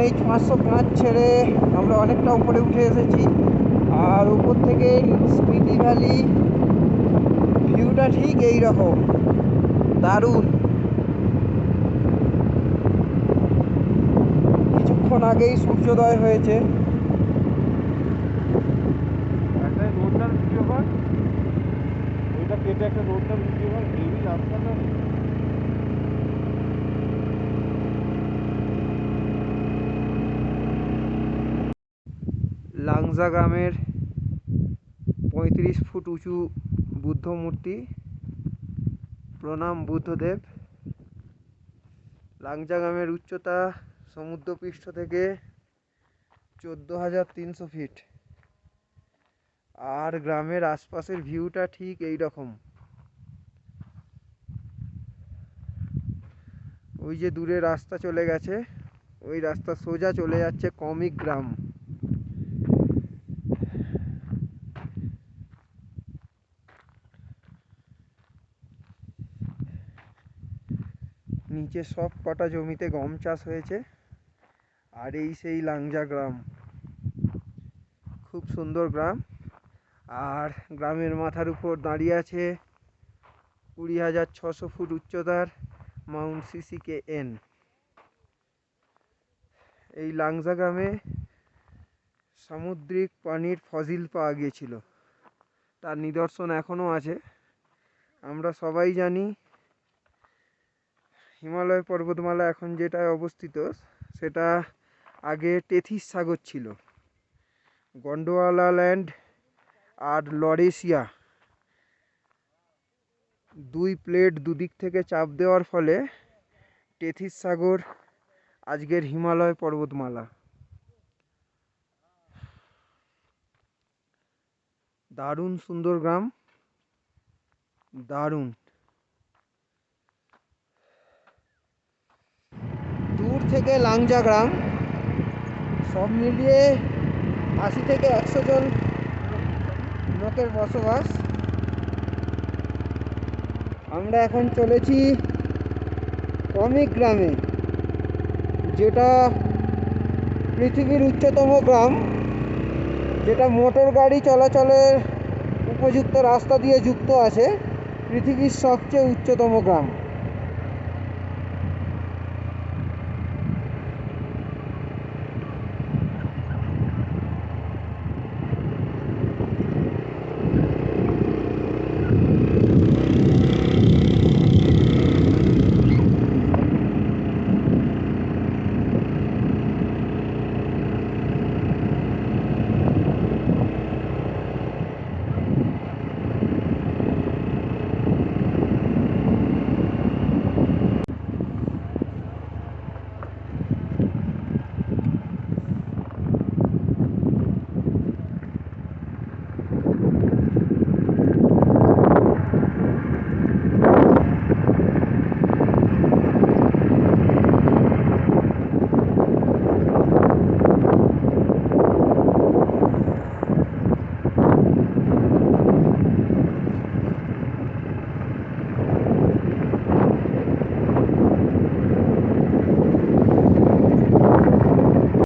NH 505 ছেড়ে আমরা অনেকটা উপরে উঠে এসেছি। আর উপর থেকে স্পিতি ভ্যালি ভিউটা ঠিক এই রকম, দারুণ। কিছুক্ষণ আগেই সূর্যোদয় হয়েছে। একটা রোডটার ভিডিও কর, ওইটা কেটে একটা রোডটার ভিডিও কর, হেভি রাস্তাটা। লাংজা গ্রামের 35 ফুট উঁচু বুদ্ধ মূর্তি। প্রণাম বুদ্ধদেব। লাংজা গ্রামের উচ্চতা সমুদ্রপৃষ্ঠ থেকে 14,300 ফিট। আর গ্রামের আশপাশের ভিউটা ঠিক এই রকম। ওই যে দূরে রাস্তা চলে গেছে, ওই রাস্তা সোজা চলে যাচ্ছে কমিক গ্রাম। নিচে সব কটা জমিতে গম চাষ হয়েছে। আর এই সেই লাংজা গ্রাম, খুব সুন্দর গ্রাম। আর গ্রামের মাথার উপর দাঁড়িয়ে আছে 20,600 ফুট উচ্চতার মাউন্ট CCKN। এই লাংজা গ্রামে সামুদ্রিক প্রাণীর ফসিল পাওয়া গিয়েছিল, তার নিদর্শন এখনও আছে। আমরা সবাই জানি হিমালয় পর্বতমালা এখন যেটায় অবস্থিত, সেটা আগে টেথিস সাগর ছিল। গন্ডোয়ালাল্যান্ড আর লরেশিয়া দুই প্লেট দুদিক থেকে চাপ দেওয়ার ফলে টেথিস সাগর আজকের হিমালয় পর্বতমালা। দারুণ সুন্দর গ্রাম, দারুণ। দূর থেকে লাংজা গ্রাম, সব মিলিয়ে 80 থেকে 100 জন লোকের বসবাস। আমরা এখন চলেছি কমিক গ্রামে, যেটা পৃথিবীর উচ্চতম গ্রাম, যেটা মোটর গাড়ি চলাচলের উপযুক্ত রাস্তা দিয়ে যুক্ত আছে, পৃথিবীর সবচেয়ে উচ্চতম গ্রাম।